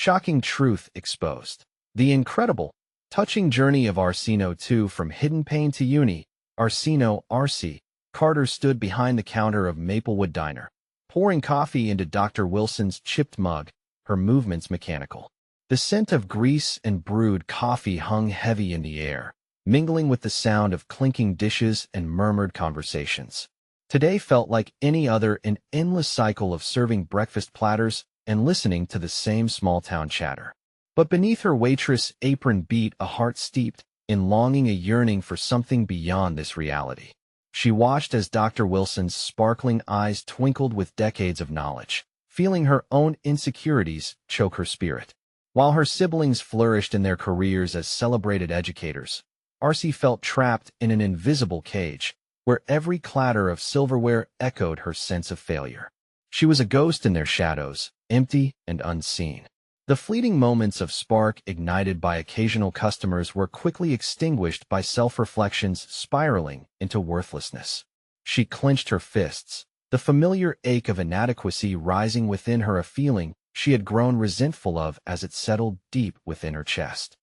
Shocking truth exposed. The incredible, touching journey of Arsinoe II from hidden pain to uni. Arsinoe RC. Carter stood behind the counter of Maplewood Diner, pouring coffee into Dr. Wilson's chipped mug, her movements mechanical. The scent of grease and brewed coffee hung heavy in the air, mingling with the sound of clinking dishes and murmured conversations. Today felt like any other, an endless cycle of serving breakfast platters and listening to the same small-town chatter. But beneath her waitress' apron beat a heart steeped in longing, a yearning for something beyond this reality. She watched as Dr. Wilson's sparkling eyes twinkled with decades of knowledge, feeling her own insecurities choke her spirit. While her siblings flourished in their careers as celebrated educators, Arcee felt trapped in an invisible cage, where every clatter of silverware echoed her sense of failure. She was a ghost in their shadows, empty and unseen. The fleeting moments of spark ignited by occasional customers were quickly extinguished by self-reflections spiraling into worthlessness. She clenched her fists, the familiar ache of inadequacy rising within her, a feeling she had grown resentful of as it settled deep within her chest.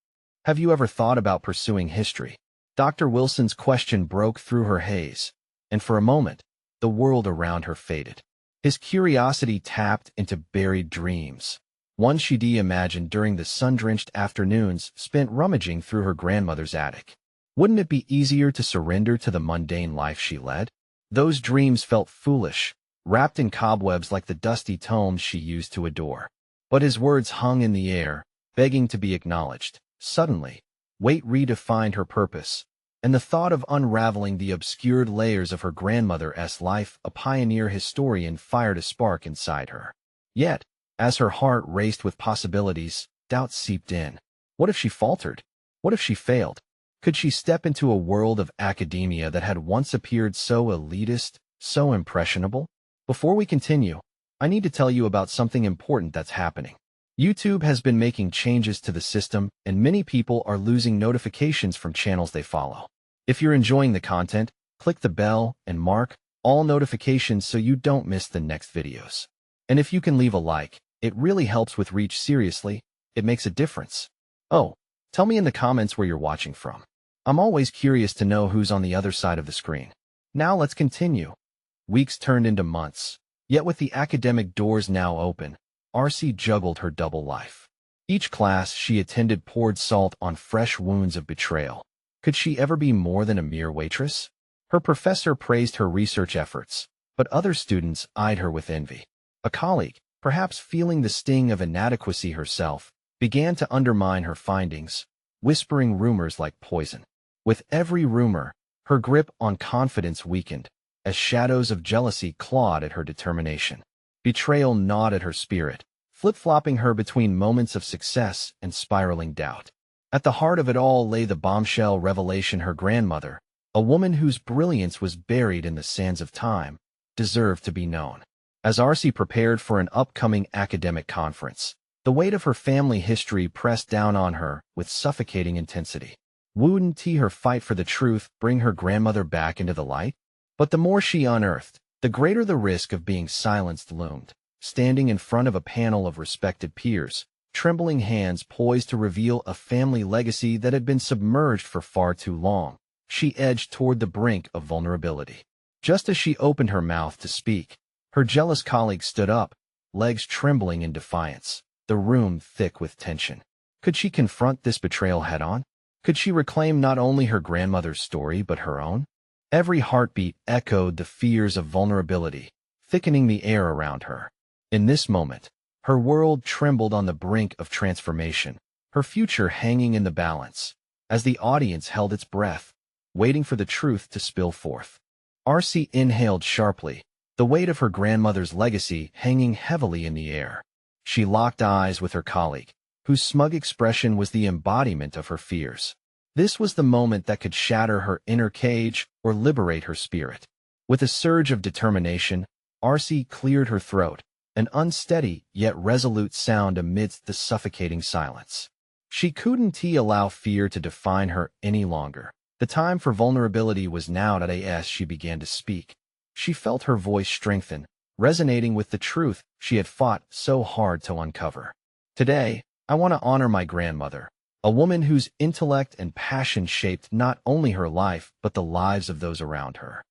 "Have you ever thought about pursuing history?" Dr. Wilson's question broke through her haze, and for a moment, the world around her faded. His curiosity tapped into buried dreams, one she'd imagined during the sun-drenched afternoons spent rummaging through her grandmother's attic. Wouldn't it be easier to surrender to the mundane life she led? Those dreams felt foolish, wrapped in cobwebs like the dusty tomes she used to adore. But his words hung in the air, begging to be acknowledged. Suddenly, weight redefined her purpose, and the thought of unraveling the obscured layers of her grandmother's life, a pioneer historian, fired a spark inside her. Yet, as her heart raced with possibilities, doubt seeped in. What if she faltered? What if she failed? Could she step into a world of academia that had once appeared so elitist, so impressionable? Before we continue, I need to tell you about something important that's happening. YouTube has been making changes to the system, and many people are losing notifications from channels they follow. If you're enjoying the content, click the bell and mark all notifications so you don't miss the next videos. And if you can leave a like, it really helps with reach. Seriously, it makes a difference. Oh, tell me in the comments where you're watching from. I'm always curious to know who's on the other side of the screen. Now let's continue. Weeks turned into months, yet with the academic doors now open, Arcee juggled her double life. Each class she attended poured salt on fresh wounds of betrayal. Could she ever be more than a mere waitress? Her professor praised her research efforts, but other students eyed her with envy. A colleague, perhaps feeling the sting of inadequacy herself, began to undermine her findings, whispering rumors like poison. With every rumor, her grip on confidence weakened, as shadows of jealousy clawed at her determination. Betrayal gnawed at her spirit, flip-flopping her between moments of success and spiraling doubt. At the heart of it all lay the bombshell revelation: her grandmother, a woman whose brilliance was buried in the sands of time, deserved to be known. As Arcee prepared for an upcoming academic conference, the weight of her family history pressed down on her with suffocating intensity. Wouldn't her fight for the truth bring her grandmother back into the light? But the more she unearthed, the greater the risk of being silenced loomed. Standing in front of a panel of respected peers, trembling hands poised to reveal a family legacy that had been submerged for far too long, she edged toward the brink of vulnerability. Just as she opened her mouth to speak, her jealous colleague stood up, legs trembling in defiance, the room thick with tension. Could she confront this betrayal head-on? Could she reclaim not only her grandmother's story but her own? Every heartbeat echoed the fears of vulnerability, thickening the air around her. In this moment, her world trembled on the brink of transformation, her future hanging in the balance, as the audience held its breath, waiting for the truth to spill forth. Arcee inhaled sharply, the weight of her grandmother's legacy hanging heavily in the air. She locked eyes with her colleague, whose smug expression was the embodiment of her fears. This was the moment that could shatter her inner cage or liberate her spirit. With a surge of determination, Arcee cleared her throat, an unsteady yet resolute sound amidst the suffocating silence. She couldn't allow fear to define her any longer. The time for vulnerability was now. As she began to speak, she felt her voice strengthen, resonating with the truth she had fought so hard to uncover. Today, I want to honor my grandmother, a woman whose intellect and passion shaped not only her life but the lives of those around her.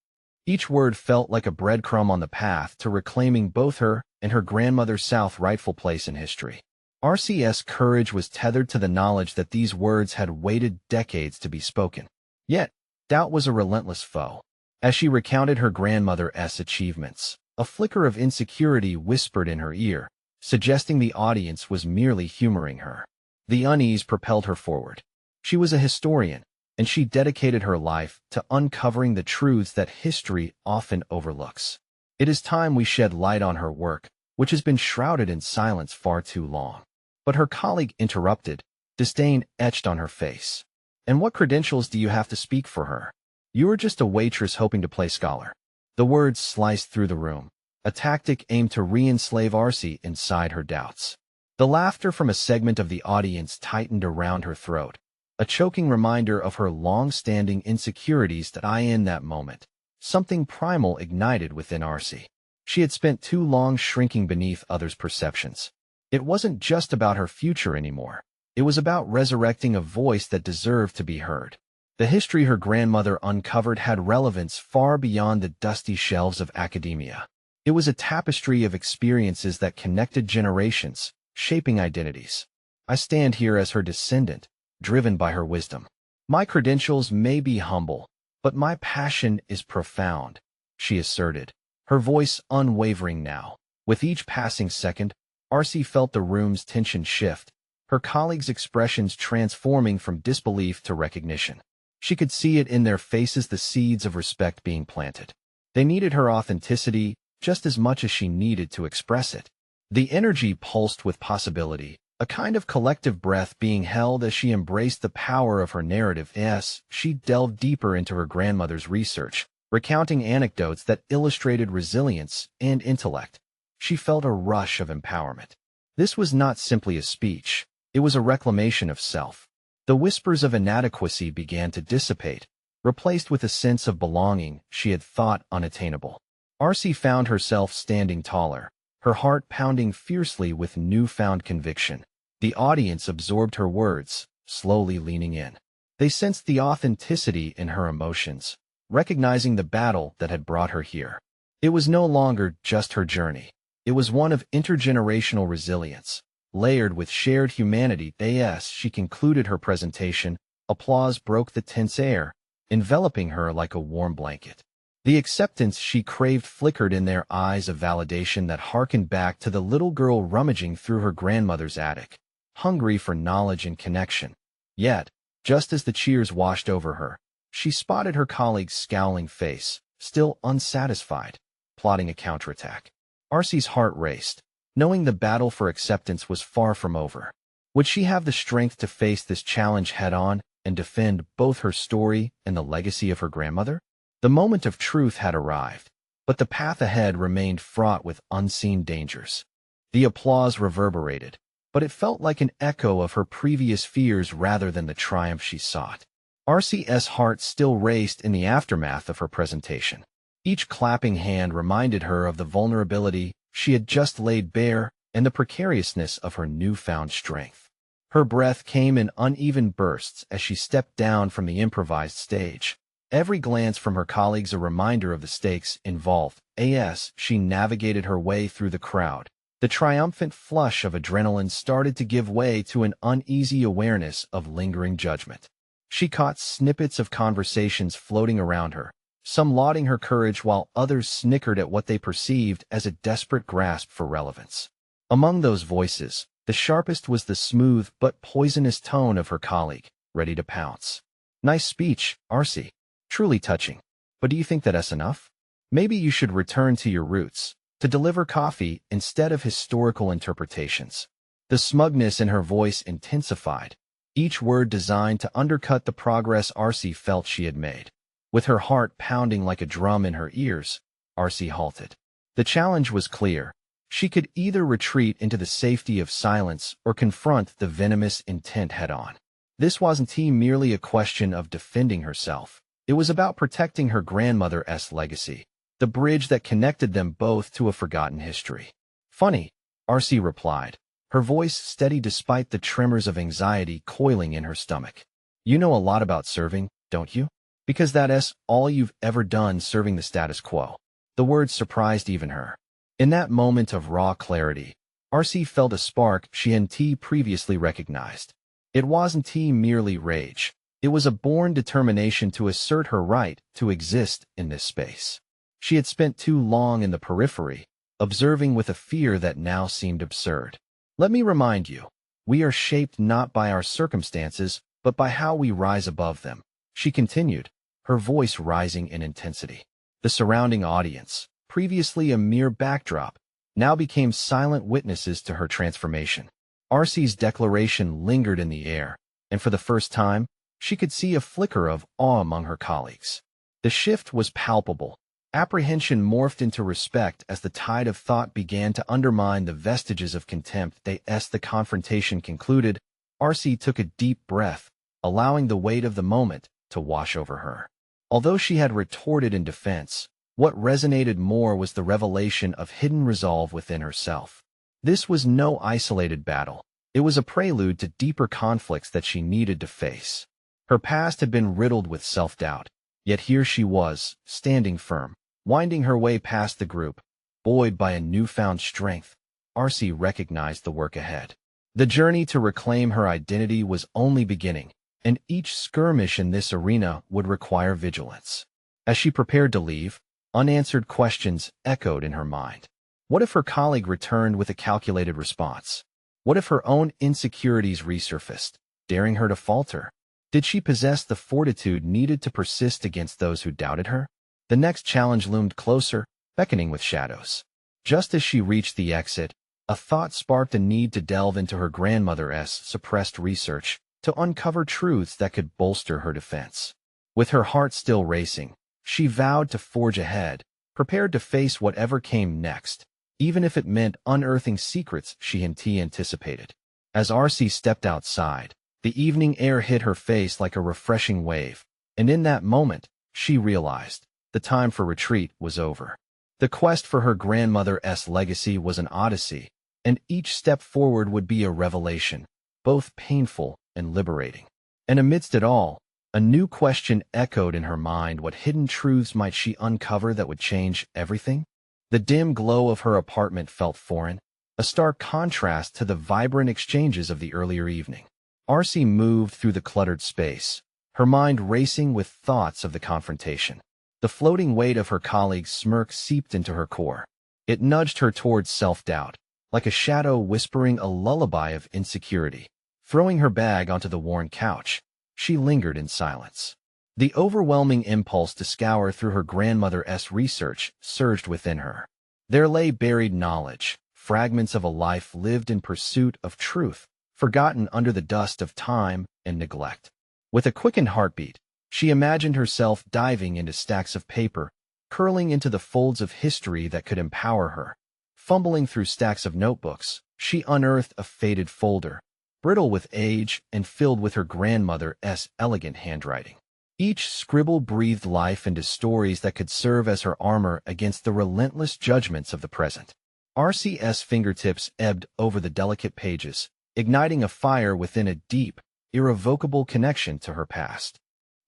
Each word felt like a breadcrumb on the path to reclaiming both her and her grandmother's South's rightful place in history. RC's courage was tethered to the knowledge that these words had waited decades to be spoken. Yet, doubt was a relentless foe. As she recounted her grandmother's achievements, a flicker of insecurity whispered in her ear, suggesting the audience was merely humoring her. The unease propelled her forward. She was a historian, and she dedicated her life to uncovering the truths that history often overlooks. It is time we shed light on her work, which has been shrouded in silence far too long. But her colleague interrupted, disdain etched on her face. And what credentials do you have to speak for her? You are just a waitress hoping to play scholar. The words sliced through the room, a tactic aimed to re-enslave Arsi inside her doubts. The laughter from a segment of the audience tightened around her throat, a choking reminder of her long-standing insecurities that in that moment, something primal ignited within Arsi. She had spent too long shrinking beneath others' perceptions. It wasn't just about her future anymore. It was about resurrecting a voice that deserved to be heard. The history her grandmother uncovered had relevance far beyond the dusty shelves of academia. It was a tapestry of experiences that connected generations, shaping identities. I stand here as her descendant, driven by her wisdom. My credentials may be humble, but my passion is profound, she asserted, her voice unwavering now. With each passing second, Arsi felt the room's tension shift, her colleagues' expressions transforming from disbelief to recognition. She could see it in their faces, the seeds of respect being planted. They needed her authenticity just as much as she needed to express it. The energy pulsed with possibility, a kind of collective breath being held as she embraced the power of her narrative. As she delved deeper into her grandmother's research, recounting anecdotes that illustrated resilience and intellect. She felt a rush of empowerment. This was not simply a speech, it was a reclamation of self. The whispers of inadequacy began to dissipate, replaced with a sense of belonging she had thought unattainable. Arsi found herself standing taller, her heart pounding fiercely with newfound conviction. The audience absorbed her words, slowly leaning in. They sensed the authenticity in her emotions, recognizing the battle that had brought her here. It was no longer just her journey. It was one of intergenerational resilience, layered with shared humanity. As she concluded her presentation, applause broke the tense air, enveloping her like a warm blanket. The acceptance she craved flickered in their eyes of validation that harkened back to the little girl rummaging through her grandmother's attic, hungry for knowledge and connection. Yet, just as the cheers washed over her, she spotted her colleague's scowling face, still unsatisfied, plotting a counterattack. Arsi's heart raced, knowing the battle for acceptance was far from over. Would she have the strength to face this challenge head-on and defend both her story and the legacy of her grandmother? The moment of truth had arrived, but the path ahead remained fraught with unseen dangers. The applause reverberated, but it felt like an echo of her previous fears rather than the triumph she sought. Arsi's heart still raced in the aftermath of her presentation. Each clapping hand reminded her of the vulnerability she had just laid bare and the precariousness of her newfound strength. Her breath came in uneven bursts as she stepped down from the improvised stage. Every glance from her colleagues a reminder of the stakes involved. As she navigated her way through the crowd, the triumphant flush of adrenaline started to give way to an uneasy awareness of lingering judgment. She caught snippets of conversations floating around her, some lauding her courage while others snickered at what they perceived as a desperate grasp for relevance. Among those voices, the sharpest was the smooth but poisonous tone of her colleague, ready to pounce. "Nice speech, Arsi. Truly touching. But do you think that's enough? Maybe you should return to your roots, to deliver coffee instead of historical interpretations." The smugness in her voice intensified, each word designed to undercut the progress Arsi felt she had made. With her heart pounding like a drum in her ears, Arsi halted. The challenge was clear. She could either retreat into the safety of silence or confront the venomous intent head-on. This wasn't merely a question of defending herself. It was about protecting her grandmother's legacy, the bridge that connected them both to a forgotten history. "Funny," Arsi replied, her voice steady despite the tremors of anxiety coiling in her stomach. You know a lot about serving, don't you? Because that's all you've ever done, serving the status quo. The words surprised even her. In that moment of raw clarity, Arcee felt a spark she hadn't previously recognized. It wasn't merely rage. It was a born determination to assert her right to exist in this space. She had spent too long in the periphery, observing with a fear that now seemed absurd. Let me remind you, we are shaped not by our circumstances, but by how we rise above them, she continued, her voice rising in intensity. The surrounding audience, previously a mere backdrop, now became silent witnesses to her transformation. Arcee's declaration lingered in the air, and for the first time, she could see a flicker of awe among her colleagues. The shift was palpable. Apprehension morphed into respect as the tide of thought began to undermine the vestiges of contempt. As the confrontation concluded, Arcee took a deep breath, allowing the weight of the moment to wash over her. Although she had retorted in defense, what resonated more was the revelation of hidden resolve within herself. This was no isolated battle. It was a prelude to deeper conflicts that she needed to face. Her past had been riddled with self-doubt, yet here she was, standing firm, winding her way past the group. Buoyed by a newfound strength, Arcee recognized the work ahead. The journey to reclaim her identity was only beginning, and each skirmish in this arena would require vigilance. As she prepared to leave, unanswered questions echoed in her mind. What if her colleague returned with a calculated response? What if her own insecurities resurfaced, daring her to falter? Did she possess the fortitude needed to persist against those who doubted her? The next challenge loomed closer, beckoning with shadows. Just as she reached the exit, a thought sparked a need to delve into her grandmother's suppressed research, to uncover truths that could bolster her defense. With her heart still racing, she vowed to forge ahead, prepared to face whatever came next, even if it meant unearthing secrets she hadn't anticipated. As Arcee stepped outside, the evening air hit her face like a refreshing wave, and in that moment, she realized the time for retreat was over. The quest for her grandmother's legacy was an odyssey, and each step forward would be a revelation, both painful and liberating. And amidst it all, a new question echoed in her mind. What hidden truths might she uncover that would change everything? The dim glow of her apartment felt foreign, a stark contrast to the vibrant exchanges of the earlier evening. Arcee moved through the cluttered space, her mind racing with thoughts of the confrontation. The floating weight of her colleague's smirk seeped into her core. It nudged her towards self-doubt, like a shadow whispering a lullaby of insecurity. Throwing her bag onto the worn couch, she lingered in silence. The overwhelming impulse to scour through her grandmother's research surged within her. There lay buried knowledge, fragments of a life lived in pursuit of truth, forgotten under the dust of time and neglect. With a quickened heartbeat, she imagined herself diving into stacks of paper, curling into the folds of history that could empower her. Fumbling through stacks of notebooks, she unearthed a faded folder, brittle with age and filled with her grandmother's elegant handwriting. Each scribble breathed life into stories that could serve as her armor against the relentless judgments of the present. Arcee's fingertips ebbed over the delicate pages, igniting a fire within a deep, irrevocable connection to her past.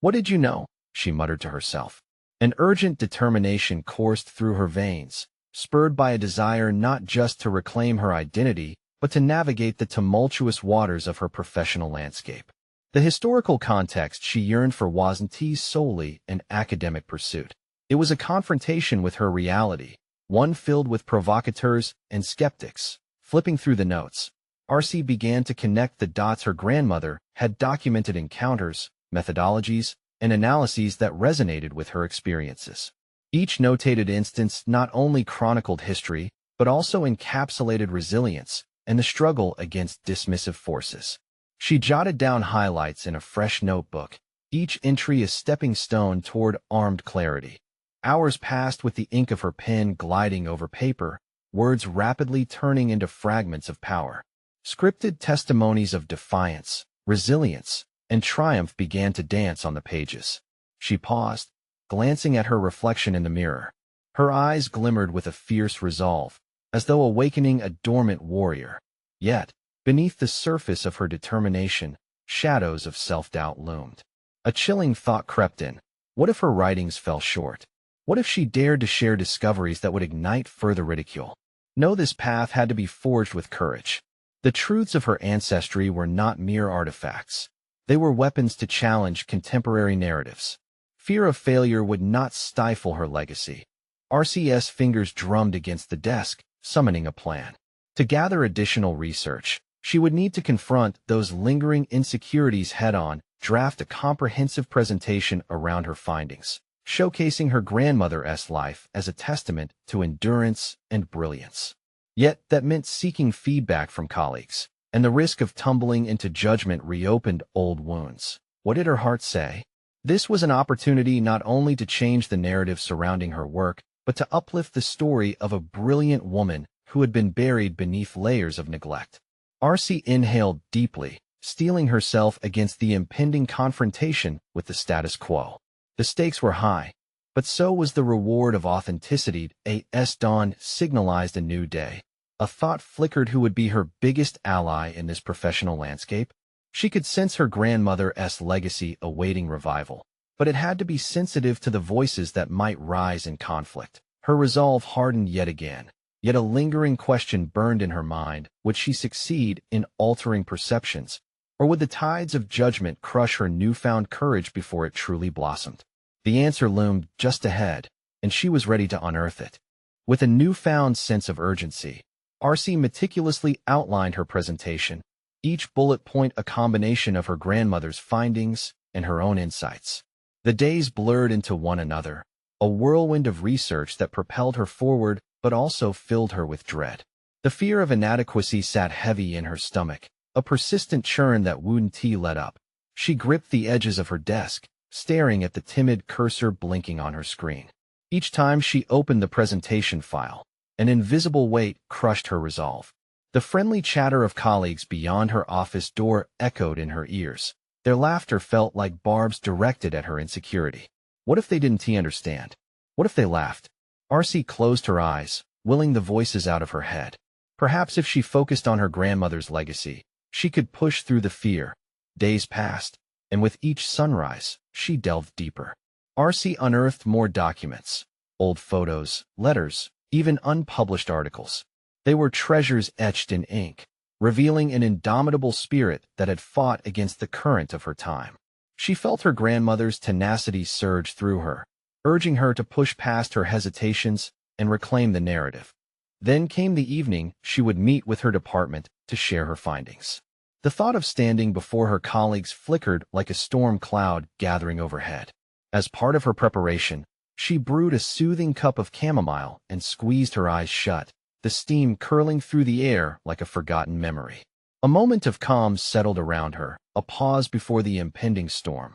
"What did you know?" she muttered to herself. An urgent determination coursed through her veins, spurred by a desire not just to reclaim her identity, but to navigate the tumultuous waters of her professional landscape. The historical context she yearned for wasn't solely an academic pursuit. It was a confrontation with her reality, one filled with provocateurs and skeptics. Flipping through the notes, Arcee began to connect the dots. Her grandmother had documented encounters, methodologies, and analyses that resonated with her experiences. Each notated instance not only chronicled history, but also encapsulated resilience and the struggle against dismissive forces. She jotted down highlights in a fresh notebook, each entry a stepping stone toward armed clarity. Hours passed with the ink of her pen gliding over paper, words rapidly turning into fragments of power. Scripted testimonies of defiance, resilience, and triumph began to dance on the pages. She paused, glancing at her reflection in the mirror. Her eyes glimmered with a fierce resolve, as though awakening a dormant warrior. Yet, beneath the surface of her determination, shadows of self-doubt loomed. A chilling thought crept in. What if her writings fell short? What if she dared to share discoveries that would ignite further ridicule? No, this path had to be forged with courage. The truths of her ancestry were not mere artifacts. They were weapons to challenge contemporary narratives. Fear of failure would not stifle her legacy. RC's fingers drummed against the desk, summoning a plan. To gather additional research, she would need to confront those lingering insecurities head-on, draft a comprehensive presentation around her findings, showcasing her grandmother's life as a testament to endurance and brilliance. Yet that meant seeking feedback from colleagues, and the risk of tumbling into judgment reopened old wounds. What did her heart say? This was an opportunity not only to change the narrative surrounding her work, but to uplift the story of a brilliant woman who had been buried beneath layers of neglect. RC inhaled deeply, steeling herself against the impending confrontation with the status quo. The stakes were high, but so was the reward of authenticity. As dawn signalized a new day. A thought flickered: who would be her biggest ally in this professional landscape? She could sense her grandmother's legacy awaiting revival, but it had to be sensitive to the voices that might rise in conflict. Her resolve hardened yet again. Yet a lingering question burned in her mind: would she succeed in altering perceptions, or would the tides of judgment crush her newfound courage before it truly blossomed? The answer loomed just ahead, and she was ready to unearth it. With a newfound sense of urgency, RC meticulously outlined her presentation, each bullet point a combination of her grandmother's findings and her own insights. The days blurred into one another, a whirlwind of research that propelled her forward but also filled her with dread. The fear of inadequacy sat heavy in her stomach, a persistent churn that wouldn't let up. She gripped the edges of her desk, staring at the timid cursor blinking on her screen. Each time she opened the presentation file, an invisible weight crushed her resolve. The friendly chatter of colleagues beyond her office door echoed in her ears. Their laughter felt like barbs directed at her insecurity. What if they didn't understand? What if they laughed? RC closed her eyes, willing the voices out of her head. Perhaps if she focused on her grandmother's legacy, she could push through the fear. Days passed, and with each sunrise, she delved deeper. RC unearthed more documents, old photos, letters, even unpublished articles. They were treasures etched in ink, revealing an indomitable spirit that had fought against the current of her time. She felt her grandmother's tenacity surge through her, urging her to push past her hesitations and reclaim the narrative. Then came the evening she would meet with her department to share her findings. The thought of standing before her colleagues flickered like a storm cloud gathering overhead. As part of her preparation, she brewed a soothing cup of chamomile and squeezed her eyes shut, the steam curling through the air like a forgotten memory. A moment of calm settled around her, a pause before the impending storm.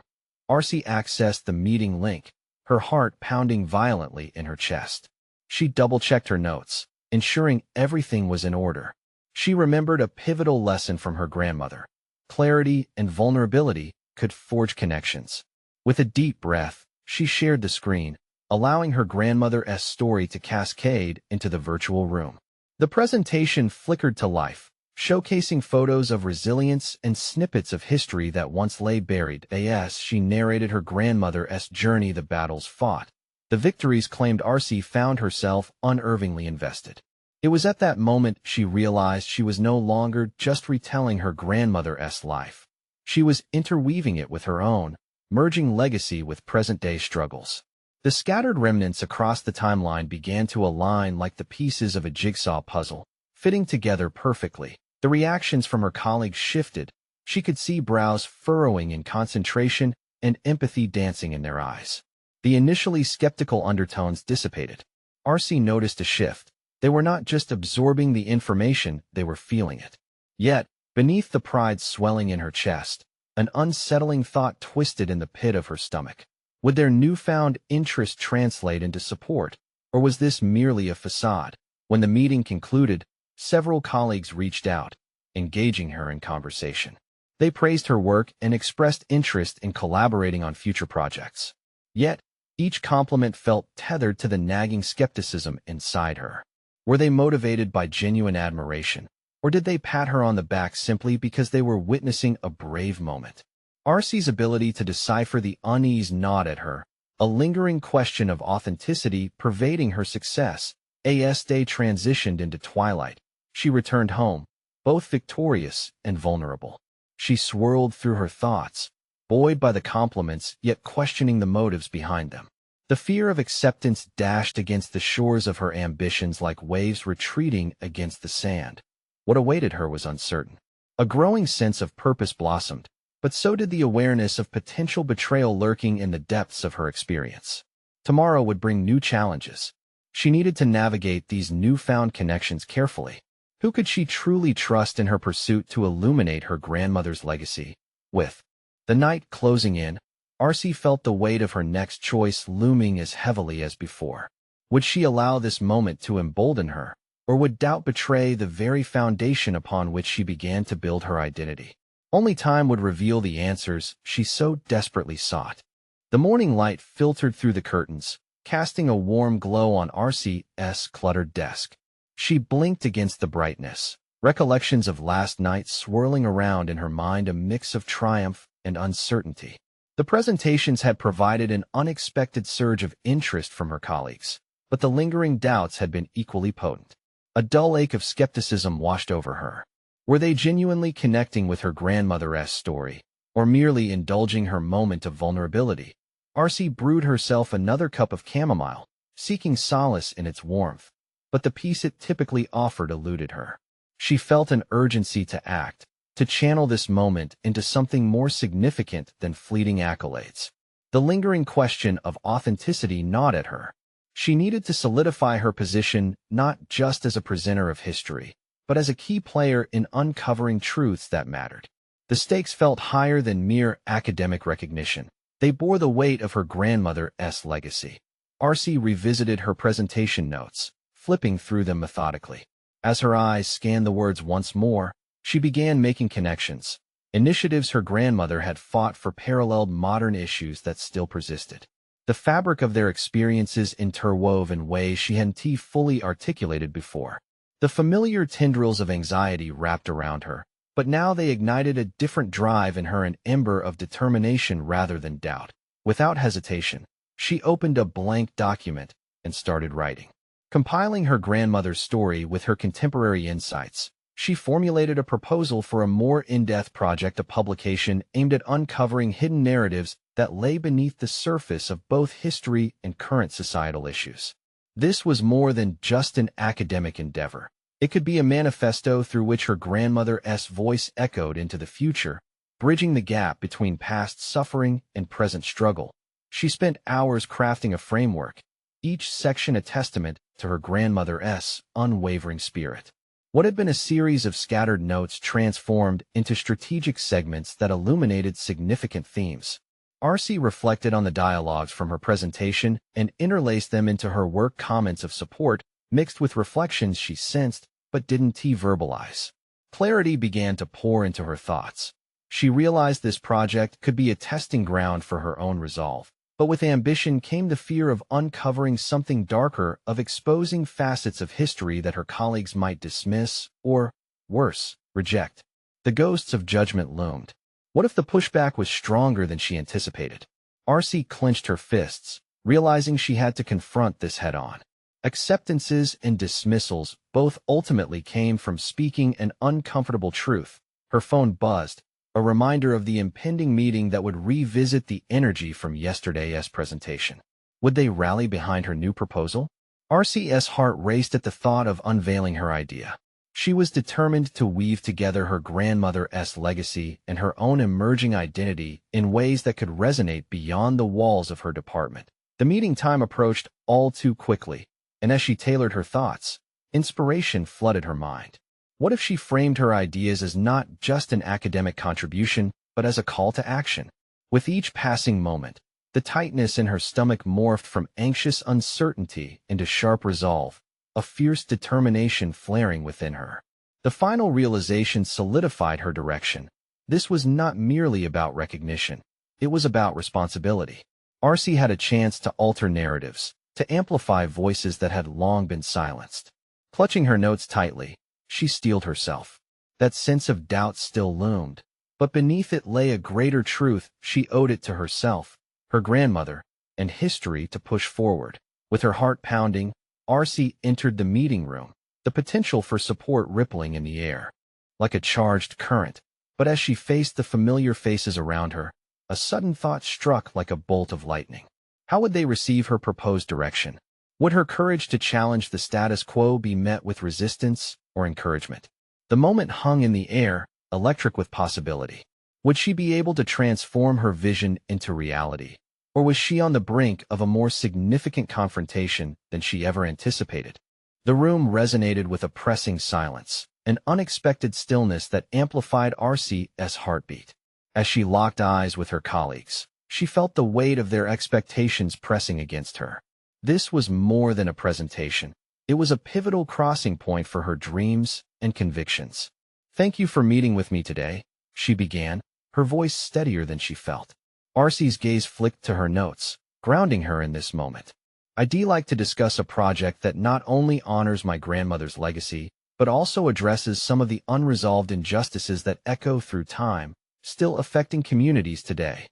RC accessed the meeting link, her heart pounding violently in her chest. She double-checked her notes, ensuring everything was in order. She remembered a pivotal lesson from her grandmother. Clarity and vulnerability could forge connections. With a deep breath, she shared the screen, allowing her grandmother's story to cascade into the virtual room. The presentation flickered to life, showcasing photos of resilience and snippets of history that once lay buried. As she narrated her grandmother's journey, the battles fought, the victories claimed, RC found herself unervingly invested. It was at that moment she realized she was no longer just retelling her grandmother's life. She was interweaving it with her own, merging legacy with present-day struggles. The scattered remnants across the timeline began to align like the pieces of a jigsaw puzzle, fitting together perfectly. The reactions from her colleagues shifted. She could see brows furrowing in concentration and empathy dancing in their eyes. The initially skeptical undertones dissipated. RC noticed a shift. They were not just absorbing the information, they were feeling it. Yet, beneath the pride swelling in her chest, an unsettling thought twisted in the pit of her stomach. Would their newfound interest translate into support, or was this merely a facade? When the meeting concluded, several colleagues reached out, engaging her in conversation. They praised her work and expressed interest in collaborating on future projects. Yet, each compliment felt tethered to the nagging skepticism inside her. Were they motivated by genuine admiration, Or did they pat her on the back simply because they were witnessing a brave moment? Arcee's ability to decipher the unease gnawed at her, a lingering question of authenticity pervading her success. As day transitioned into twilight, she returned home, both victorious and vulnerable. She swirled through her thoughts, buoyed by the compliments yet questioning the motives behind them. The fear of acceptance dashed against the shores of her ambitions like waves retreating against the sand. What awaited her was uncertain. A growing sense of purpose blossomed, but so did the awareness of potential betrayal lurking in the depths of her experience. Tomorrow would bring new challenges. She needed to navigate these newfound connections carefully. Who could she truly trust in her pursuit to illuminate her grandmother's legacy? With the night closing in, Arcee felt the weight of her next choice looming as heavily as before. Would she allow this moment to embolden her, or would doubt betray the very foundation upon which she began to build her identity? Only time would reveal the answers she so desperately sought. The morning light filtered through the curtains, casting a warm glow on Arcee's cluttered desk. She blinked against the brightness, recollections of last night swirling around in her mind, a mix of triumph and uncertainty. The presentations had provided an unexpected surge of interest from her colleagues, but the lingering doubts had been equally potent. A dull ache of skepticism washed over her. Were they genuinely connecting with her grandmother's story, or merely indulging her moment of vulnerability? Arcee brewed herself another cup of chamomile, seeking solace in its warmth, but the peace it typically offered eluded her. She felt an urgency to act, to channel this moment into something more significant than fleeting accolades. The lingering question of authenticity gnawed at her. She needed to solidify her position not just as a presenter of history, but as a key player in uncovering truths that mattered. The stakes felt higher than mere academic recognition. They bore the weight of her grandmother's legacy. Arcee revisited her presentation notes, flipping through them methodically. As her eyes scanned the words once more, she began making connections. Initiatives her grandmother had fought for paralleled modern issues that still persisted. The fabric of their experiences interwove in ways she hadn't fully articulated before. The familiar tendrils of anxiety wrapped around her, but now they ignited a different drive in her, an ember of determination rather than doubt. Without hesitation, she opened a blank document and started writing. Compiling her grandmother's story with her contemporary insights, she formulated a proposal for a more in-depth project, a publication aimed at uncovering hidden narratives that lay beneath the surface of both history and current societal issues. This was more than just an academic endeavor. It could be a manifesto through which her grandmother's voice echoed into the future, bridging the gap between past suffering and present struggle. She spent hours crafting a framework, each section a testament to her grandmother's unwavering spirit. What had been a series of scattered notes transformed into strategic segments that illuminated significant themes. Arcee reflected on the dialogues from her presentation and interlaced them into her work, comments of support mixed with reflections she sensed but didn't verbalize. Clarity began to pour into her thoughts. She realized this project could be a testing ground for her own resolve, but with ambition came the fear of uncovering something darker, of exposing facets of history that her colleagues might dismiss or, worse, reject. The ghosts of judgment loomed. What if the pushback was stronger than she anticipated? Arcee clenched her fists, realizing she had to confront this head-on. Acceptances and dismissals both ultimately came from speaking an uncomfortable truth. Her phone buzzed, a reminder of the impending meeting that would revisit the energy from yesterday's presentation. Would they rally behind her new proposal? Arcee's heart raced at the thought of unveiling her idea. She was determined to weave together her grandmother's legacy and her own emerging identity in ways that could resonate beyond the walls of her department. The meeting time approached all too quickly, and as she tailored her thoughts, inspiration flooded her mind. What if she framed her ideas as not just an academic contribution, but as a call to action? With each passing moment, the tightness in her stomach morphed from anxious uncertainty into sharp resolve, a fierce determination flaring within her. The final realization solidified her direction. This was not merely about recognition. It was about responsibility. Arcee had a chance to alter narratives, to amplify voices that had long been silenced. Clutching her notes tightly, She steeled herself. That sense of doubt still loomed, but beneath it lay a greater truth. She owed it to herself, her grandmother, and history to push forward. With her heart pounding, Arsi entered the meeting room, the potential for support rippling in the air, like a charged current. But as she faced the familiar faces around her, a sudden thought struck like a bolt of lightning. How would they receive her proposed direction? Would her courage to challenge the status quo be met with resistance or encouragement? The moment hung in the air, electric with possibility. Would she be able to transform her vision into reality? Or was she on the brink of a more significant confrontation than she ever anticipated? The room resonated with a pressing silence, an unexpected stillness that amplified Arsi's heartbeat. As she locked eyes with her colleagues, she felt the weight of their expectations pressing against her. This was more than a presentation. It was a pivotal crossing point for her dreams and convictions. "Thank you for meeting with me today," she began, her voice steadier than she felt. Arsi's gaze flicked to her notes, grounding her in this moment. "I'd like to discuss a project that not only honors my grandmother's legacy, but also addresses some of the unresolved injustices that echo through time, still affecting communities today."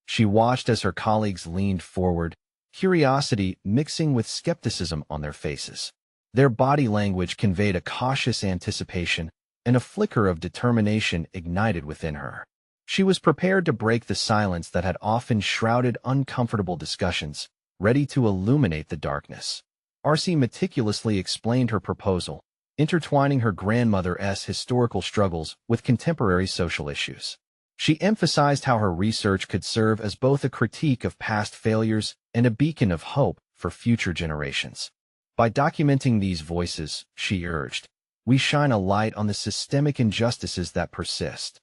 She watched as her colleagues leaned forward, curiosity mixing with skepticism on their faces. Their body language conveyed a cautious anticipation, and a flicker of determination ignited within her. She was prepared to break the silence that had often shrouded uncomfortable discussions, ready to illuminate the darkness. Arsi meticulously explained her proposal, intertwining her grandmother's historical struggles with contemporary social issues. She emphasized how her research could serve as both a critique of past failures and a beacon of hope for future generations. By documenting these voices, she urged, we shine a light on the systemic injustices that persist.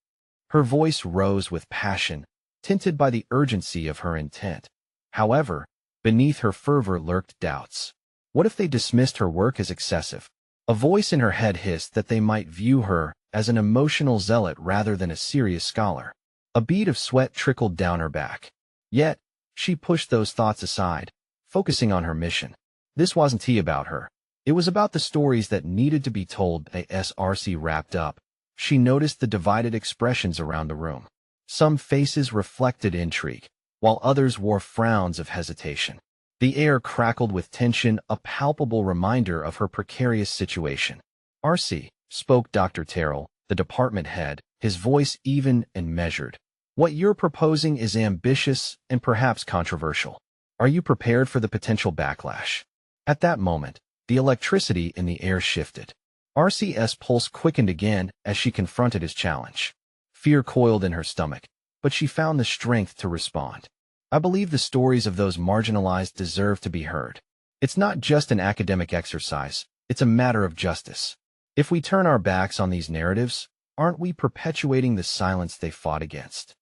Her voice rose with passion, tinted by the urgency of her intent. However, beneath her fervor lurked doubts. What if they dismissed her work as excessive? A voice in her head hissed that they might view her as an emotional zealot rather than a serious scholar. A bead of sweat trickled down her back. Yet, she pushed those thoughts aside, focusing on her mission. This wasn't about her. It was about the stories that needed to be told. As Arsi wrapped up, she noticed the divided expressions around the room. Some faces reflected intrigue, while others wore frowns of hesitation. The air crackled with tension, a palpable reminder of her precarious situation. "Arsi," spoke Dr. Terrell, the department head, his voice even and measured. "What you're proposing is ambitious and perhaps controversial. Are you prepared for the potential backlash?" At that moment, the electricity in the air shifted. Arsi's pulse quickened again as she confronted his challenge. Fear coiled in her stomach, but she found the strength to respond. "I believe the stories of those marginalized deserve to be heard. It's not just an academic exercise, it's a matter of justice. If we turn our backs on these narratives, aren't we perpetuating the silence they fought against?"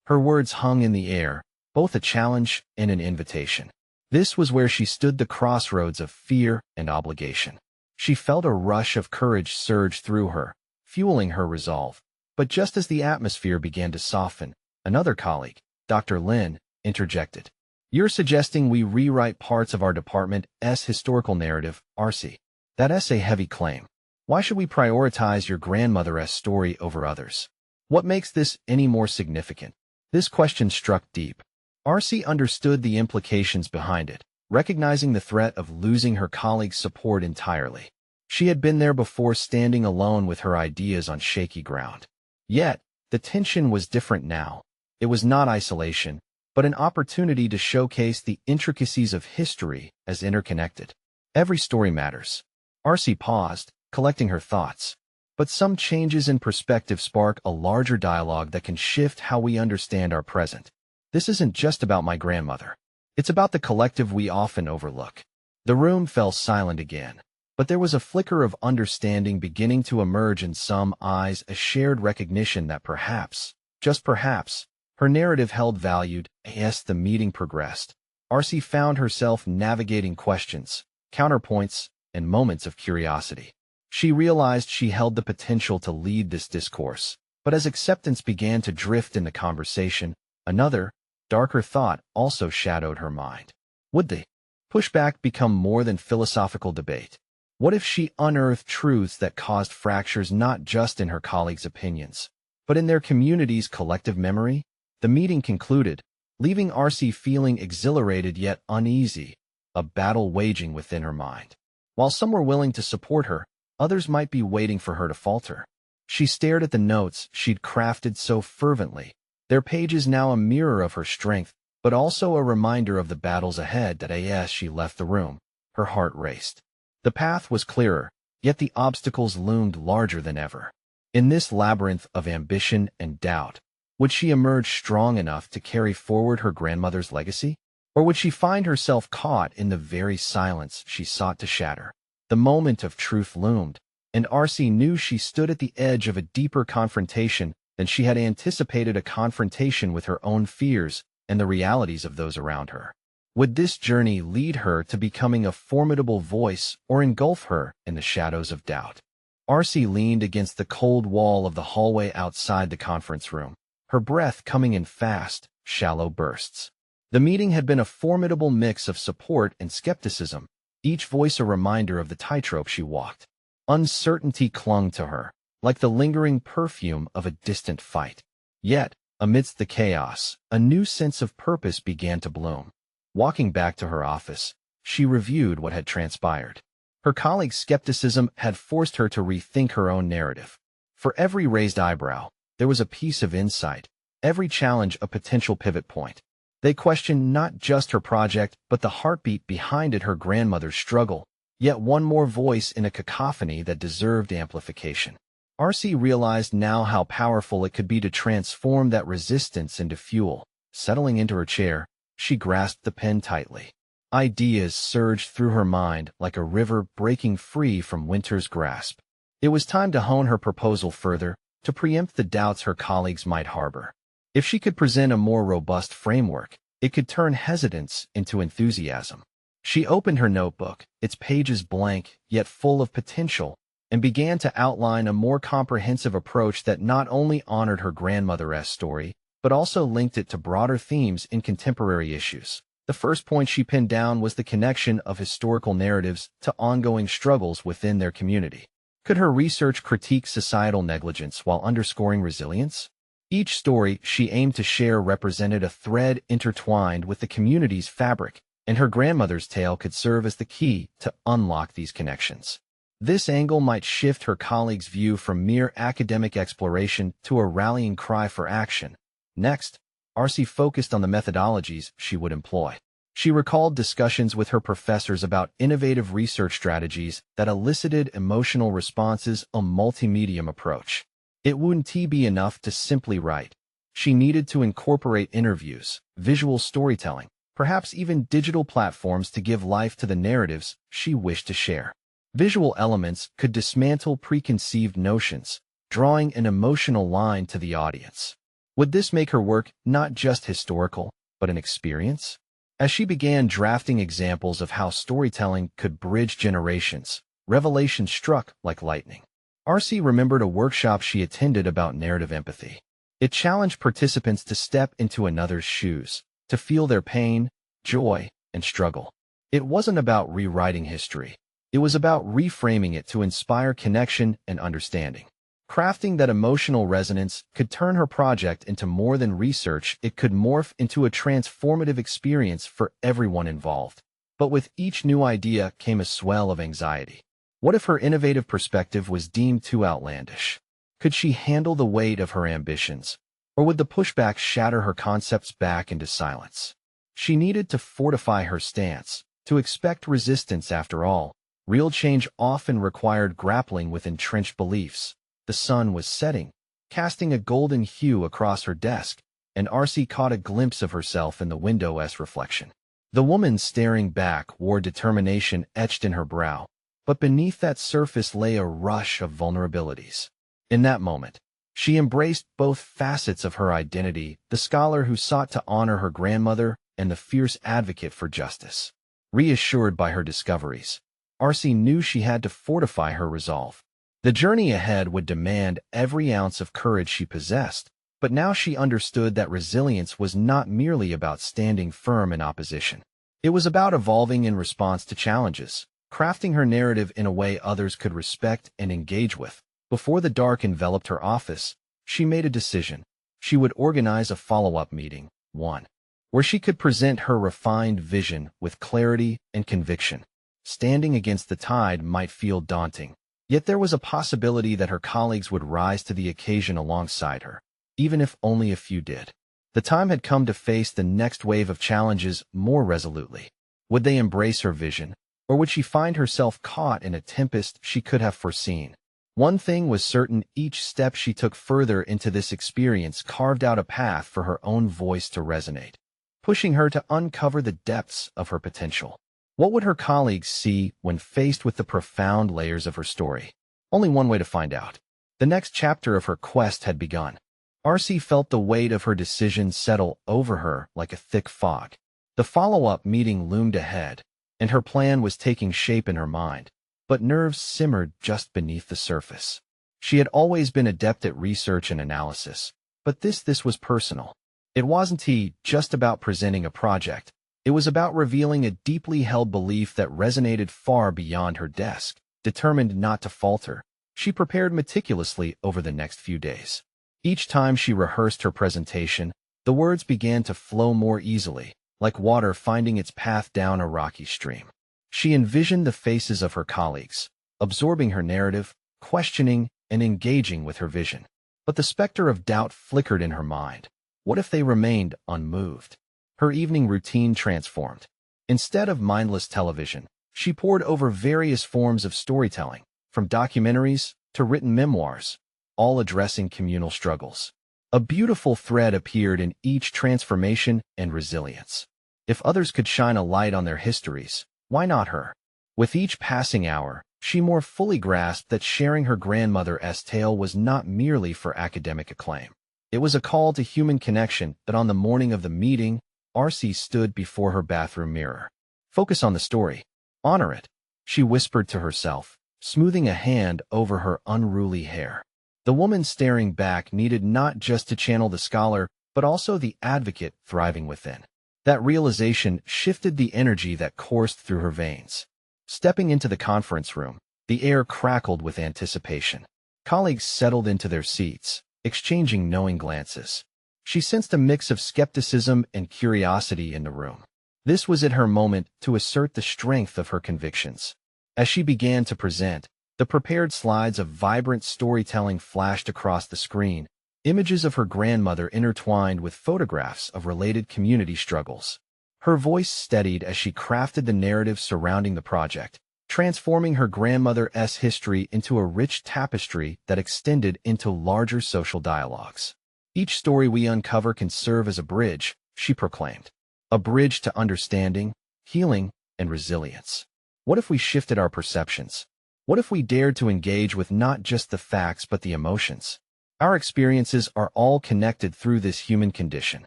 Her words hung in the air, both a challenge and an invitation. This was where she stood, the crossroads of fear and obligation. She felt a rush of courage surge through her, fueling her resolve. But just as the atmosphere began to soften, another colleague, Dr. Lin, interjected. "You're suggesting we rewrite parts of our department's historical narrative, Arsi. That's a heavy claim. Why should we prioritize your grandmother's story over others? What makes this any more significant?" This question struck deep. Arsi understood the implications behind it, recognizing the threat of losing her colleagues' support entirely. She had been there before, standing alone with her ideas on shaky ground. Yet, the tension was different now. It was not isolation, but an opportunity to showcase the intricacies of history as interconnected. Every story matters. Arsi paused, collecting her thoughts. But some changes in perspective spark a larger dialogue that can shift how we understand our present. This isn't just about my grandmother. It's about the collective we often overlook. The room fell silent again, but there was a flicker of understanding beginning to emerge in some eyes, a shared recognition that perhaps, just perhaps, her narrative held value. As the meeting progressed, Arsi found herself navigating questions, counterpoints, and moments of curiosity. She realized she held the potential to lead this discourse, but as acceptance began to drift in the conversation, another, darker thought also shadowed her mind. Would the pushback become more than philosophical debate? What if she unearthed truths that caused fractures not just in her colleagues' opinions, but in their community's collective memory? The meeting concluded, leaving Arsinoe feeling exhilarated yet uneasy, a battle waging within her mind. While some were willing to support her, others might be waiting for her to falter. She stared at the notes she'd crafted so fervently, their pages now a mirror of her strength, but also a reminder of the battles ahead. As she left the room, her heart raced. The path was clearer, yet the obstacles loomed larger than ever. In this labyrinth of ambition and doubt, would she emerge strong enough to carry forward her grandmother's legacy? Or would she find herself caught in the very silence she sought to shatter? The moment of truth loomed, and Arsinoe knew she stood at the edge of a deeper confrontation than she had anticipated, a confrontation with her own fears and the realities of those around her. Would this journey lead her to becoming a formidable voice or engulf her in the shadows of doubt? Arsinoe leaned against the cold wall of the hallway outside the conference room, her breath coming in fast, shallow bursts. The meeting had been a formidable mix of support and skepticism, each voice a reminder of the tightrope she walked. Uncertainty clung to her, like the lingering perfume of a distant fight. Yet, amidst the chaos, a new sense of purpose began to bloom. Walking back to her office, she reviewed what had transpired. Her colleagues' skepticism had forced her to rethink her own narrative. For every raised eyebrow, there was a piece of insight, every challenge a potential pivot point. They questioned not just her project, but the heartbeat behind it, her grandmother's struggle, yet one more voice in a cacophony that deserved amplification. Arsinoe realized now how powerful it could be to transform that resistance into fuel. Settling into her chair, she grasped the pen tightly. Ideas surged through her mind like a river breaking free from winter's grasp. It was time to hone her proposal further, to preempt the doubts her colleagues might harbor. If she could present a more robust framework, it could turn hesitance into enthusiasm. She opened her notebook, its pages blank, yet full of potential, and began to outline a more comprehensive approach that not only honored her grandmother's story, but also linked it to broader themes in contemporary issues. The first point she pinned down was the connection of historical narratives to ongoing struggles within their community. Could her research critique societal negligence while underscoring resilience? Each story she aimed to share represented a thread intertwined with the community's fabric, and her grandmother's tale could serve as the key to unlock these connections. This angle might shift her colleagues' view from mere academic exploration to a rallying cry for action. Next, Arsinoe focused on the methodologies she would employ. She recalled discussions with her professors about innovative research strategies that elicited emotional responses, a multimedium approach. It wouldn't be enough to simply write. She needed to incorporate interviews, visual storytelling, perhaps even digital platforms to give life to the narratives she wished to share. Visual elements could dismantle preconceived notions, drawing an emotional line to the audience. Would this make her work not just historical, but an experience? As she began drafting examples of how storytelling could bridge generations, revelation struck like lightning. Arsinoe remembered a workshop she attended about narrative empathy. It challenged participants to step into another's shoes, to feel their pain, joy, and struggle. It wasn't about rewriting history. It was about reframing it to inspire connection and understanding. Crafting that emotional resonance could turn her project into more than research. It could morph into a transformative experience for everyone involved. But with each new idea came a swell of anxiety. What if her innovative perspective was deemed too outlandish? Could she handle the weight of her ambitions? Or would the pushback shatter her concepts back into silence? She needed to fortify her stance, to expect resistance. After all, real change often required grappling with entrenched beliefs. The sun was setting, casting a golden hue across her desk, and Arsinoe caught a glimpse of herself in the window's reflection. The woman staring back wore determination etched in her brow, but beneath that surface lay a rush of vulnerabilities. In that moment, she embraced both facets of her identity, the scholar who sought to honor her grandmother and the fierce advocate for justice. Reassured by her discoveries, Arsinoe knew she had to fortify her resolve. The journey ahead would demand every ounce of courage she possessed, but now she understood that resilience was not merely about standing firm in opposition. It was about evolving in response to challenges, crafting her narrative in a way others could respect and engage with. Before the dark enveloped her office, she made a decision. She would organize a follow-up meeting, one, where she could present her refined vision with clarity and conviction. Standing against the tide might feel daunting, yet there was a possibility that her colleagues would rise to the occasion alongside her, even if only a few did. The time had come to face the next wave of challenges more resolutely. Would they embrace her vision, or would she find herself caught in a tempest she could have foreseen? One thing was certain: each step she took further into this experience carved out a path for her own voice to resonate, pushing her to uncover the depths of her potential. What would her colleagues see when faced with the profound layers of her story? Only one way to find out. The next chapter of her quest had begun. Arsinoe felt the weight of her decision settle over her like a thick fog. The follow-up meeting loomed ahead, and her plan was taking shape in her mind, but nerves simmered just beneath the surface. She had always been adept at research and analysis, but this was personal. It wasn't just about presenting a project. It was about revealing a deeply held belief that resonated far beyond her desk. Determined not to falter, she prepared meticulously over the next few days. Each time she rehearsed her presentation, the words began to flow more easily, like water finding its path down a rocky stream. She envisioned the faces of her colleagues, absorbing her narrative, questioning and engaging with her vision. But the specter of doubt flickered in her mind. What if they remained unmoved? Her evening routine transformed. Instead of mindless television, she pored over various forms of storytelling, from documentaries to written memoirs, all addressing communal struggles. A beautiful thread appeared in each: transformation and resilience. If others could shine a light on their histories, why not her? With each passing hour, she more fully grasped that sharing her grandmother's tale was not merely for academic acclaim. It was a call to human connection. That on the morning of the meeting, Arsinoe stood before her bathroom mirror. Focus on the story. Honor it, she whispered to herself, smoothing a hand over her unruly hair. The woman staring back needed not just to channel the scholar, but also the advocate thriving within. That realization shifted the energy that coursed through her veins. Stepping into the conference room, the air crackled with anticipation. Colleagues settled into their seats, exchanging knowing glances. She sensed a mix of skepticism and curiosity in the room. This was her moment to assert the strength of her convictions. As she began to present, the prepared slides of vibrant storytelling flashed across the screen, images of her grandmother intertwined with photographs of related community struggles. Her voice steadied as she crafted the narrative surrounding the project, transforming her grandmother's history into a rich tapestry that extended into larger social dialogues. Each story we uncover can serve as a bridge, she proclaimed. A bridge to understanding, healing, and resilience. What if we shifted our perceptions? What if we dared to engage with not just the facts but the emotions? Our experiences are all connected through this human condition.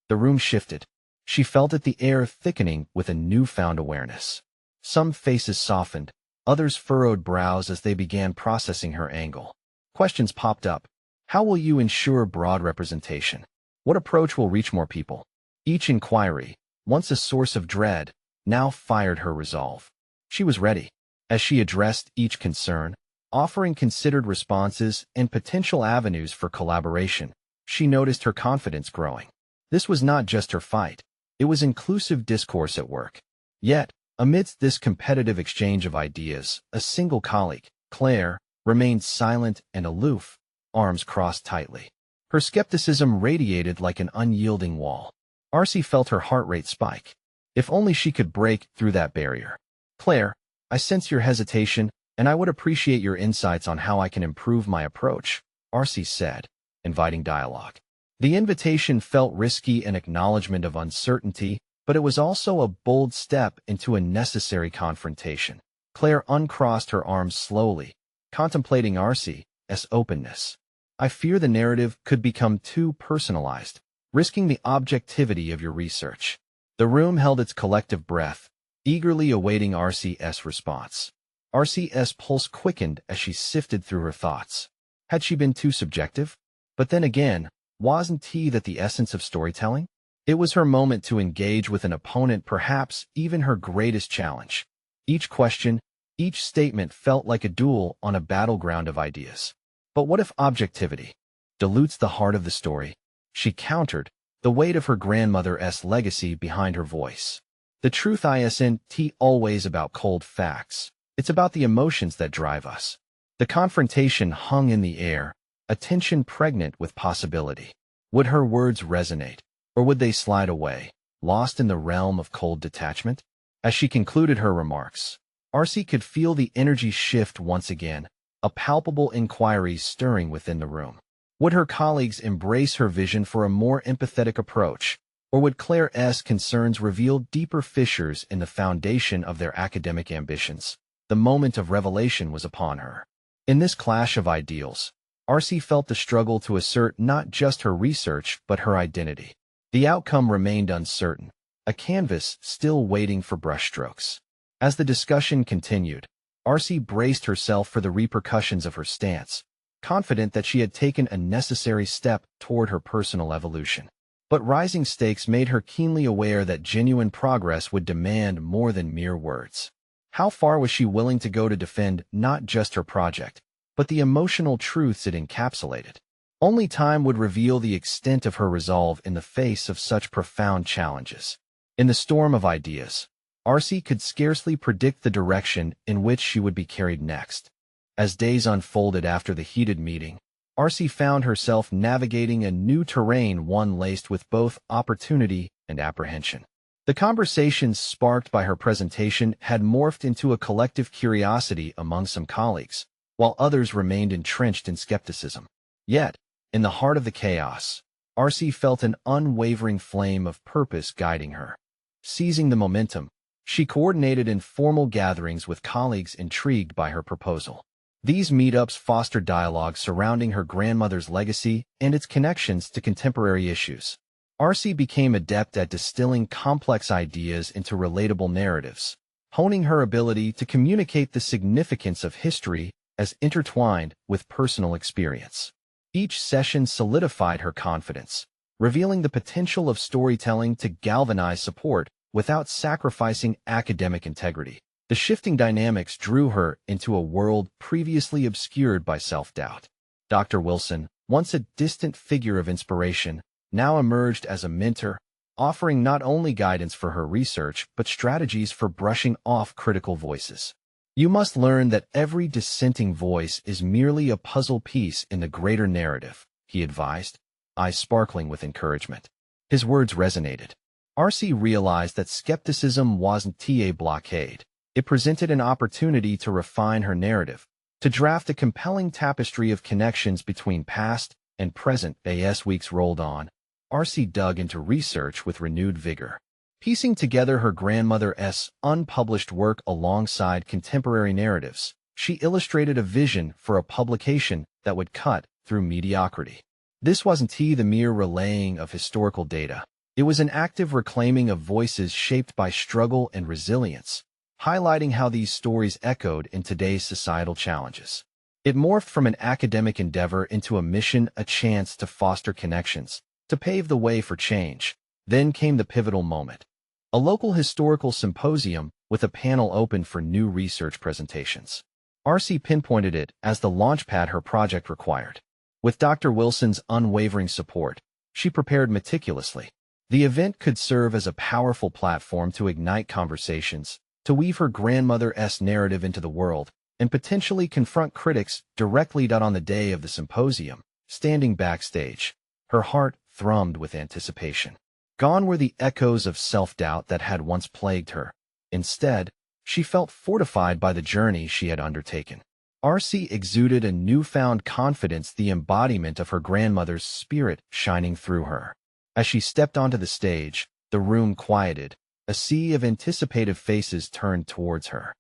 The room shifted. She felt the air thickening with a newfound awareness. Some faces softened, others furrowed brows as they began processing her angle. Questions popped up. How will you ensure broad representation? What approach will reach more people? Each inquiry, once a source of dread, now fired her resolve. She was ready. As she addressed each concern, offering considered responses and potential avenues for collaboration, she noticed her confidence growing. This was not just her fight. It was inclusive discourse at work. Yet, amidst this competitive exchange of ideas, a single colleague, Claire, remained silent and aloof, arms crossed tightly. Her skepticism radiated like an unyielding wall. Arsinoe felt her heart rate spike. If only she could break through that barrier. Claire, I sense your hesitation, and I would appreciate your insights on how I can improve my approach, Arsinoe said, inviting dialogue. The invitation felt risky, an acknowledgement of uncertainty, but it was also a bold step into a necessary confrontation. Claire uncrossed her arms slowly, contemplating Arsinoe's openness. I fear the narrative could become too personalized, risking the objectivity of your research. The room held its collective breath, eagerly awaiting Arsinoe's response. Arsinoe's pulse quickened as she sifted through her thoughts. Had she been too subjective? But then again, wasn't that the essence of storytelling? It was her moment to engage with an opponent, perhaps even her greatest challenge. Each question, Each statement felt like a duel on a battleground of ideas. But what if objectivity dilutes the heart of the story? She countered, the weight of her grandmother's legacy behind her voice. The truth isn't always about cold facts. It's about the emotions that drive us. The confrontation hung in the air, a tension pregnant with possibility. Would her words resonate, or would they slide away, lost in the realm of cold detachment? As she concluded her remarks, Arcee could feel the energy shift once again, a palpable inquiry stirring within the room. Would her colleagues embrace her vision for a more empathetic approach, or would Claire's concerns reveal deeper fissures in the foundation of their academic ambitions? The moment of revelation was upon her. In this clash of ideals, Arcee felt the struggle to assert not just her research but her identity. The outcome remained uncertain, a canvas still waiting for brushstrokes. As the discussion continued, Arcee braced herself for the repercussions of her stance, confident that she had taken a necessary step toward her personal evolution. But rising stakes made her keenly aware that genuine progress would demand more than mere words. How far was she willing to go to defend not just her project, but the emotional truths it encapsulated? Only time would reveal the extent of her resolve in the face of such profound challenges. In the storm of ideas, Arcee could scarcely predict the direction in which she would be carried next. As days unfolded after the heated meeting, Arcee found herself navigating a new terrain, one laced with both opportunity and apprehension. The conversations sparked by her presentation had morphed into a collective curiosity among some colleagues, while others remained entrenched in skepticism. Yet, in the heart of the chaos, Arcee felt an unwavering flame of purpose guiding her. Seizing the momentum, she coordinated informal gatherings with colleagues intrigued by her proposal. These meetups fostered dialogue surrounding her grandmother's legacy and its connections to contemporary issues. Arcee became adept at distilling complex ideas into relatable narratives, honing her ability to communicate the significance of history as intertwined with personal experience. Each session solidified her confidence, revealing the potential of storytelling to galvanize support without sacrificing academic integrity. The shifting dynamics drew her into a world previously obscured by self-doubt. Dr. Wilson, once a distant figure of inspiration, now emerged as a mentor, offering not only guidance for her research but strategies for brushing off critical voices. You must learn that every dissenting voice is merely a puzzle piece in the greater narrative, he advised, eyes sparkling with encouragement. His words resonated. Arcee realized that skepticism wasn't a blockade. It presented an opportunity to refine her narrative, to draft a compelling tapestry of connections between past and present. As weeks rolled on, Arcee dug into research with renewed vigor. Piecing together her grandmother's unpublished work alongside contemporary narratives, she illustrated a vision for a publication that would cut through mediocrity. This wasn't the mere relaying of historical data. It was an active reclaiming of voices shaped by struggle and resilience, highlighting how these stories echoed in today's societal challenges. It morphed from an academic endeavor into a mission, a chance to foster connections, to pave the way for change. Then came the pivotal moment. A local historical symposium with a panel open for new research presentations. Arcee pinpointed it as the launchpad her project required. With Dr. Wilson's unwavering support, she prepared meticulously. The event could serve as a powerful platform to ignite conversations, to weave her grandmother's narrative into the world, and potentially confront critics directly. On the day of the symposium, standing backstage, her heart thrummed with anticipation. Gone were the echoes of self-doubt that had once plagued her. Instead, she felt fortified by the journey she had undertaken. Arcee exuded a newfound confidence, the embodiment of her grandmother's spirit shining through her. As she stepped onto the stage, the room quieted. A sea of anticipative faces turned towards her.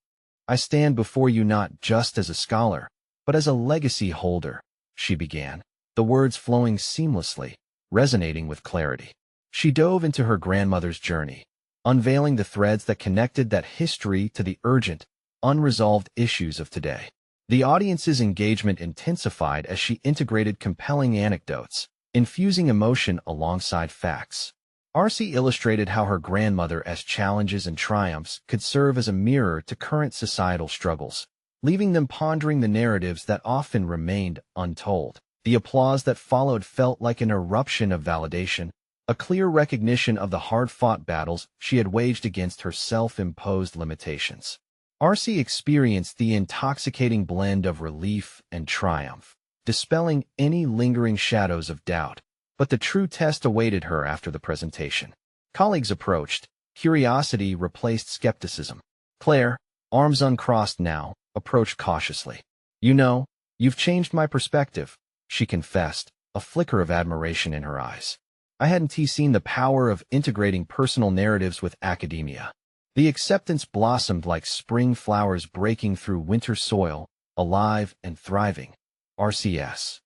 "I stand before you not just as a scholar, but as a legacy holder," she began, the words flowing seamlessly, resonating with clarity. She dove into her grandmother's journey, unveiling the threads that connected that history to the urgent, unresolved issues of today. The audience's engagement intensified as she integrated compelling anecdotes, infusing emotion alongside facts. Arcee illustrated how her grandmother's challenges and triumphs could serve as a mirror to current societal struggles, leaving them pondering the narratives that often remained untold. The applause that followed felt like an eruption of validation, a clear recognition of the hard-fought battles she had waged against her self-imposed limitations. Arcee experienced the intoxicating blend of relief and triumph, dispelling any lingering shadows of doubt. But the true test awaited her after the presentation. Colleagues approached. Curiosity replaced skepticism. Claire, arms uncrossed now, approached cautiously. "You know, you've changed my perspective," she confessed, a flicker of admiration in her eyes. "I hadn't seen the power of integrating personal narratives with academia." The acceptance blossomed like spring flowers breaking through winter soil, alive and thriving. Arcee's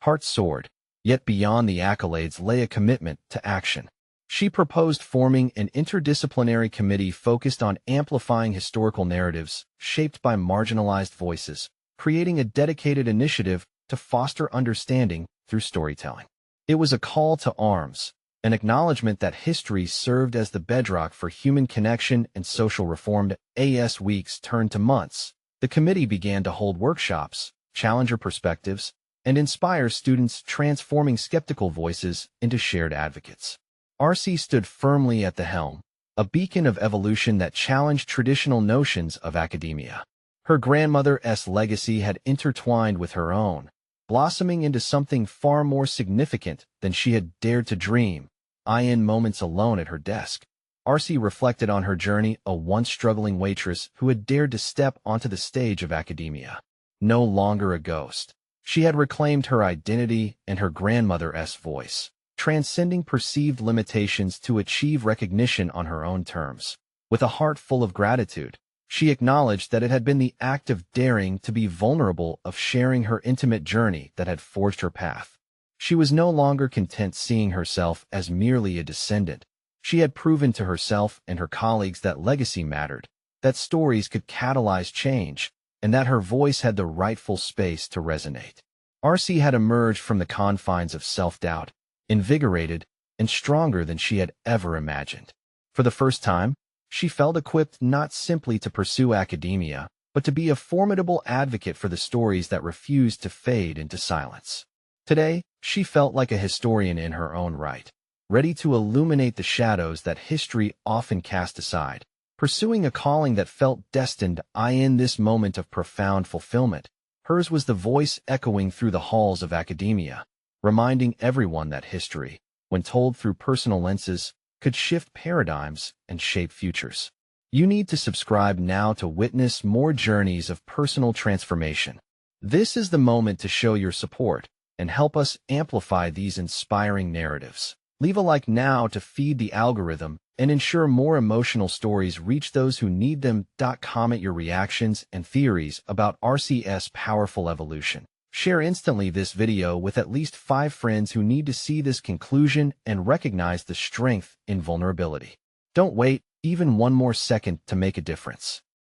heart soared. Yet beyond the accolades lay a commitment to action. She proposed forming an interdisciplinary committee focused on amplifying historical narratives shaped by marginalized voices, creating a dedicated initiative to foster understanding through storytelling. It was a call to arms, an acknowledgement that history served as the bedrock for human connection and social reform. As weeks turned to months, the committee began to hold workshops, challenge her perspectives, and inspire students, transforming skeptical voices into shared advocates. Arcee stood firmly at the helm, a beacon of evolution that challenged traditional notions of academia. Her grandmother's legacy had intertwined with her own, blossoming into something far more significant than she had dared to dream. In moments alone at her desk, Arcee reflected on her journey, a once struggling waitress who had dared to step onto the stage of academia. No longer a ghost, she had reclaimed her identity and her grandmother's voice, transcending perceived limitations to achieve recognition on her own terms. With a heart full of gratitude, she acknowledged that it had been the act of daring to be vulnerable, of sharing her intimate journey, that had forged her path. She was no longer content seeing herself as merely a descendant. She had proven to herself and her colleagues that legacy mattered, that stories could catalyze change, and that her voice had the rightful space to resonate. Arcee had emerged from the confines of self-doubt, invigorated and stronger than she had ever imagined. For the first time, she felt equipped not simply to pursue academia, but to be a formidable advocate for the stories that refused to fade into silence. Today, she felt like a historian in her own right, ready to illuminate the shadows that history often cast aside, pursuing a calling that felt destined. In this moment of profound fulfillment, hers was the voice echoing through the halls of academia, reminding everyone that history, when told through personal lenses, could shift paradigms and shape futures. You need to subscribe now to witness more journeys of personal transformation. This is the moment to show your support and help us amplify these inspiring narratives. Leave a like now to feed the algorithm and ensure more emotional stories reach those who need them. Comment your reactions and theories about Arcee's powerful evolution. Share instantly this video with at least 5 friends who need to see this conclusion and recognize the strength in vulnerability. Don't wait even one more second to make a difference.